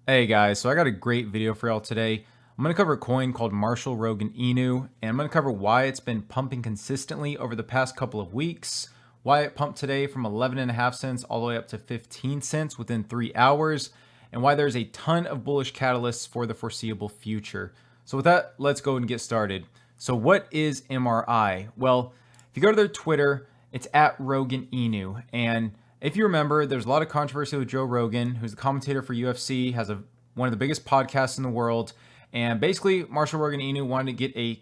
Hey guys, so I got a great video for y'all today. I'm going to cover a coin called Rogan Inu, and I'm going to cover why it's been pumping consistently over the past couple of weeks, why it pumped today from 11.5 cents all the way up to 15 cents within 3 hours, and why there's a ton of bullish catalysts for the foreseeable future. So with that, let's go and get started. So what is MRI? Well, if you go to their Twitter, it's at Rogan Inu, and if you remember, there's a lot of controversy with Joe Rogan, who's the commentator for UFC, has one of the biggest podcasts in the world. And basically, Rogan Inu wanted to get a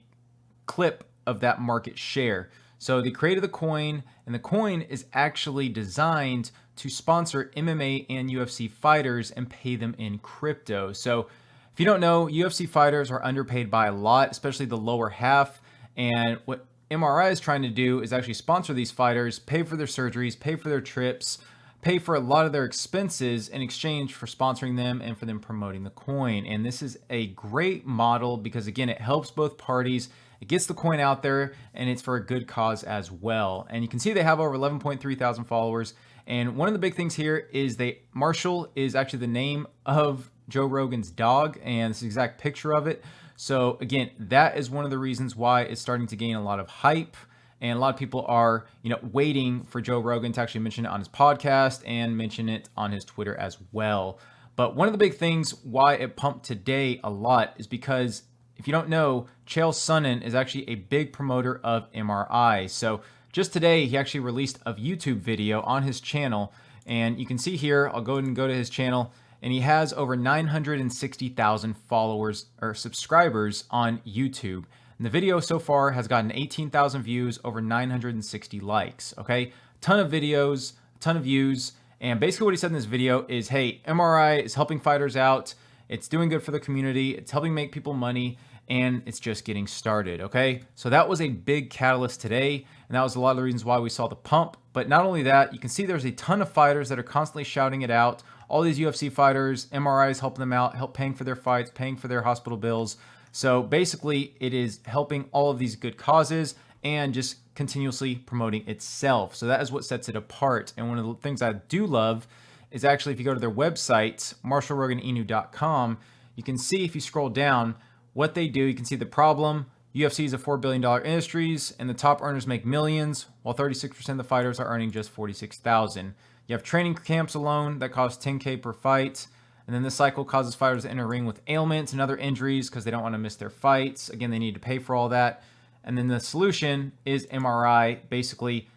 clip of that market share. So they created the coin, and the coin is actually designed to sponsor MMA and UFC fighters and pay them in crypto. So if you don't know, UFC fighters are underpaid by a lot, especially the lower half. And what MRI is trying to do is actually sponsor these fighters, pay for their surgeries, pay for their trips, pay for a lot of their expenses in exchange for sponsoring them and for them promoting the coin. And this is a great model because, again, it helps both parties. It gets the coin out there, and it's for a good cause as well. And you can see they have over 11.3 thousand followers. And one of the big things here is Marshall is actually the name of Joe Rogan's dog, and this is the exact picture of it. So again, that is one of the reasons why it's starting to gain a lot of hype. And a lot of people are, waiting for Joe Rogan to actually mention it on his podcast and mention it on his Twitter as well. But one of the big things why it pumped today a lot is because, if you don't know, Chael Sonnen is actually a big promoter of MRI. So just today, he actually released a YouTube video on his channel. And you can see here, I'll go ahead and go to his channel. And he has over 960,000 followers or subscribers on YouTube. And the video so far has gotten 18,000 views, over 960 likes. Okay, ton of videos, ton of views. And basically what he said in this video is, hey, MRI is helping fighters out. It's doing good for the community. It's helping make people money. And it's just getting started. Okay, so that was a big catalyst today. And that was a lot of the reasons why we saw the pump. But not only that, you can see there's a ton of fighters that are constantly shouting it out. All these UFC fighters, MRI is helping them out, paying for their fights, paying for their hospital bills. So basically, it is helping all of these good causes and just continuously promoting itself. So that is what sets it apart. And one of the things I do love is actually, if you go to their website, marshallroganinu.com, you can see, if you scroll down, what they do. You can see the problem. UFC is a $4 billion industries, and the top earners make millions, while 36% of the fighters are earning just $46,000. You have training camps alone that cost $10K per fight. And then this cycle causes fighters to enter a ring with ailments and other injuries because they don't want to miss their fights. Again, they need to pay for all that. And then the solution is MRI, basically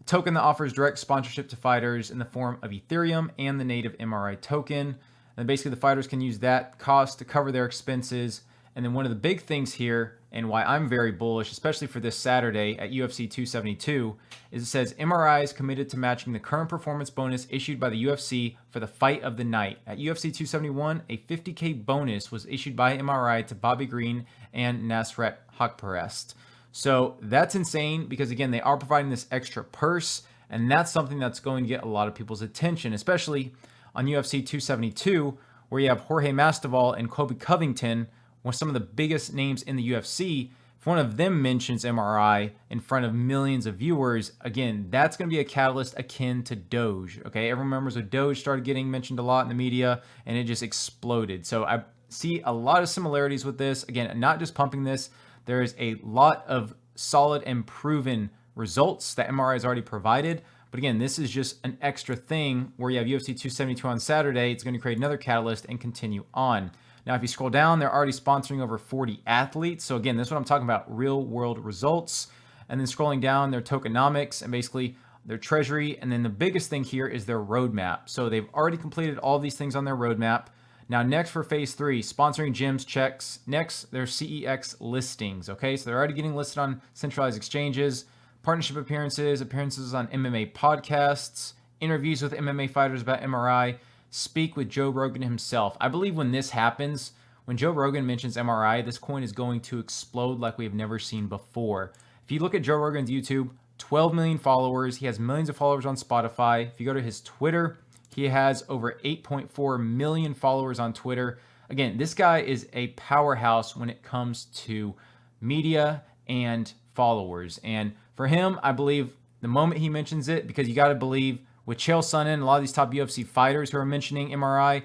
a token that offers direct sponsorship to fighters in the form of Ethereum and the native MRI token. And basically the fighters can use that cost to cover their expenses. And then one of the big things here, and why I'm very bullish, especially for this Saturday at UFC 272, is it says MRI is committed to matching the current performance bonus issued by the UFC for the fight of the night. At UFC 271, a $50K bonus was issued by MRI to Bobby Green and Nasrat Haqparast. So that's insane because, again, they are providing this extra purse, and that's something that's going to get a lot of people's attention, especially on UFC 272, where you have Jorge Masvidal and Kobe Covington, one of some of the biggest names in the UFC. If one of them mentions MRI in front of millions of viewers, again, that's going to be a catalyst akin to Doge. Okay, everyone remembers when Doge started getting mentioned a lot in the media, and it just exploded. So I see a lot of similarities with this. Again, not just pumping this. There is a lot of solid and proven results that MRI has already provided. But again, this is just an extra thing where you have UFC 272 on Saturday. It's going to create another catalyst and continue on. Now, if you scroll down, they're already sponsoring over 40 athletes. So again, this is what I'm talking about, real world results. And then scrolling down, their tokenomics and basically their treasury. And then the biggest thing here is their roadmap. So they've already completed all these things on their roadmap. Now, next for phase 3, sponsoring gyms checks. Next, their CEX listings. Okay, so they're already getting listed on centralized exchanges, partnership appearances on MMA podcasts, interviews with MMA fighters about MRI, speak with Joe Rogan himself. I believe when this happens, when Joe Rogan mentions MRI, this coin is going to explode like we have never seen before. If you look at Joe Rogan's YouTube, 12 million followers. He has millions of followers on Spotify. If you go to his Twitter, he has over 8.4 million followers on Twitter. Again, this guy is a powerhouse when it comes to media and followers. And for him, I believe the moment he mentions it, because you got to believe with Chael Sonnen and a lot of these top UFC fighters who are mentioning MRI,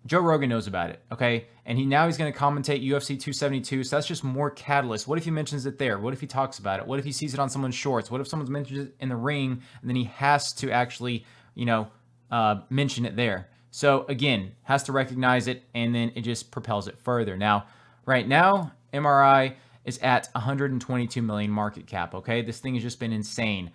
Joe Rogan knows about it, okay? And he's going to commentate UFC 272, so that's just more catalyst. What if he mentions it there? What if he talks about it? What if he sees it on someone's shorts? What if someone's mentioned it in the ring, and then he has to actually, mention it there? So again, has to recognize it, and then it just propels it further. Now, right now, MRI is at 122 million market cap, okay? This thing has just been insane.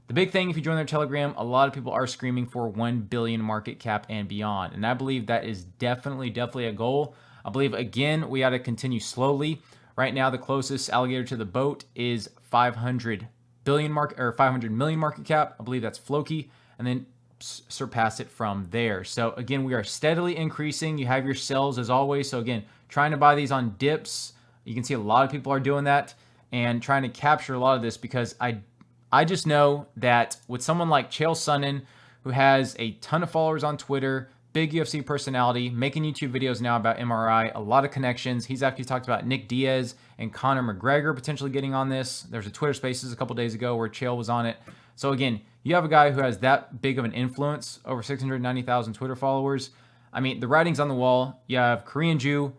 The big thing, if you join their Telegram, a lot of people are screaming for 1 billion market cap and beyond. And I believe that is definitely a goal. I believe, again, we got to continue slowly. Right now, the closest alligator to the boat is 500 million market cap. I believe that's Floki, and then surpass it from there. So again, we are steadily increasing. You have your sells as always. So again, trying to buy these on dips. You can see a lot of people are doing that and trying to capture a lot of this, because I just know that with someone like Chael Sonnen, who has a ton of followers on Twitter, big UFC personality, making YouTube videos now about MRI, a lot of connections. He's actually talked about Nick Diaz and Conor McGregor potentially getting on this. There's a Twitter Spaces a couple days ago where Chael was on it. So again, you have a guy who has that big of an influence, over 690,000 Twitter followers. I mean, the writing's on the wall. You have Korean Jew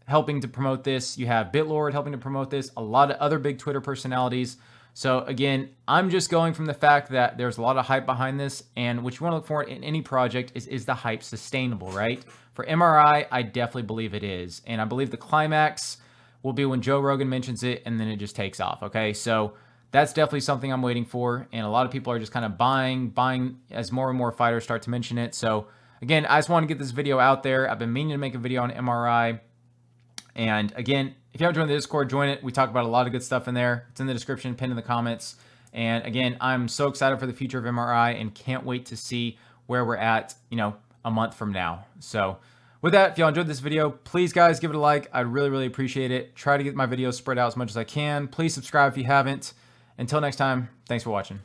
helping to promote this. You have BitLord helping to promote this. A lot of other big Twitter personalities. So again, I'm just going from the fact that there's a lot of hype behind this, and what you want to look for in any project is the hype sustainable, right? For MRI, I definitely believe it is. And I believe the climax will be when Joe Rogan mentions it, and then it just takes off, okay? So that's definitely something I'm waiting for, and a lot of people are just kind of buying as more and more fighters start to mention it. So again, I just want to get this video out there. I've been meaning to make a video on MRI. And again, if you haven't joined the Discord, join it. We talk about a lot of good stuff in there. It's in the description, pinned in the comments. And again, I'm so excited for the future of MRI and can't wait to see where we're at, a month from now. So with that, if y'all enjoyed this video, please guys give it a like. I'd really appreciate it. Try to get my videos spread out as much as I can. Please subscribe if you haven't. Until next time, thanks for watching.